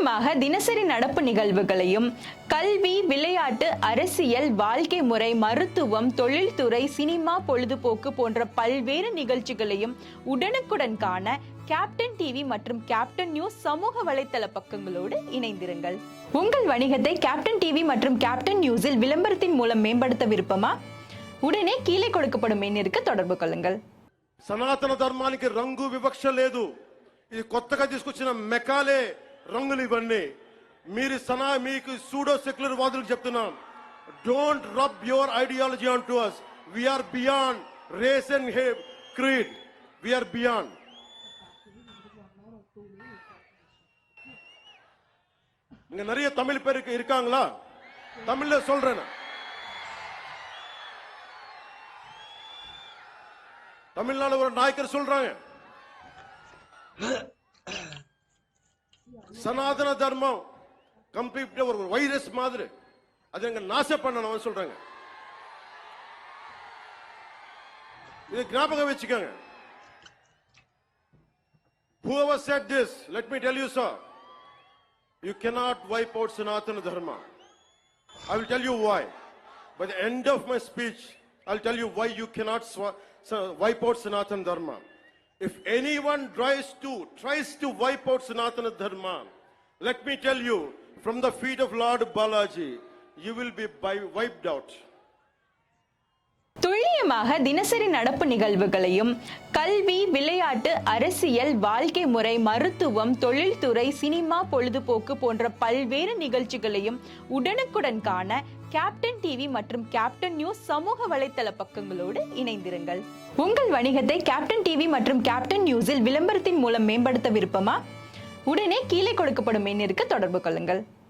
துல்லியமாக தினசரி நடப்பு நிகழ்வுகளையும் கல்வி, விளையாட்டு, அரசியல், வாழ்க்கை முறை, மருத்துவம், தொழில்துறை, சினிமா, பொழுதுபோக்கு போன்ற பல்வேறு நிகழ்ச்சிகளையும் உடனுக்குடன் காண கேப்டன் டிவி மற்றும் கேப்டன் நியூஸ் சமூக வலைத்தள பக்கங்களோடு இணைந்திருங்கள். உங்கள் வணிகத்தை கேப்டன் டிவி மற்றும் கேப்டன் நியூஸில் விளம்பரத்தின் மூலம் மேம்படுத்த விருப்பமா? உடனே கீழே கொடுக்கப்படும் எண்ணிற்கு தொடர்பு கொள்ளுங்கள். సనాతన ధర్మానికి రంగు వివక్ష లేదు. ఇది కొత్తగా తీసుకొచ్చిన మెకాలే రంగులు ఇవన్నీ. మీకు సూడో సెక్యులర్ వాదులకు చెప్తున్నాం, don't rub your ideology on to us. We are beyond race and creed. We are beyond. இங்க நிறைய தமிழ் பேர் இருக்காங்களா? தமிழ்ல சொல்றேன். தமிழ்நாடு ஒரு நாயக்கர் சொல்றாங்க, சனாதன தர்மம் கம்ப்ளீட்டா ஒரு வைரஸ் மாதிரி, அது எங்க நாசம் பண்ணணும் சொல்றாங்க. இது ஞாபகம் வச்சுக்கோங்க. Whoever said this, let me tell you, sir, you cannot wipe out Sanatana Dharma. I will tell you why. By the end of my speech, I'll tell you why you cannot wipe out Sanatana Dharma. If anyone tries to wipe out Sanatana Dharma, let me tell you, from the feet of Lord Balaji, you will be wiped out. துல்லியமாக தினசரி நடப்பு நிகழ்வுகளையும் கல்வி, விளையாட்டு, அரசியல், வாழ்க்கை முறை, மருத்துவம், தொழில்துறை, சினிமா, பொழுதுபோக்கு போன்ற பல்வேறு நிகழ்ச்சிகளையும் உடனுக்குடன் காண கேப்டன் டிவி மற்றும் கேப்டன் நியூஸ் சமூக வலைத்தள பக்கங்களோடு இணைந்திருங்கள். உங்கள் வணிகத்தை கேப்டன் டிவி மற்றும் கேப்டன் நியூஸில் விளம்பரத்தின் மூலம் மேம்படுத்த விருப்பமா? உடனே கீழே கொடுக்கப்படும் எண்ணிற்கு தொடர்பு கொள்ளுங்கள்.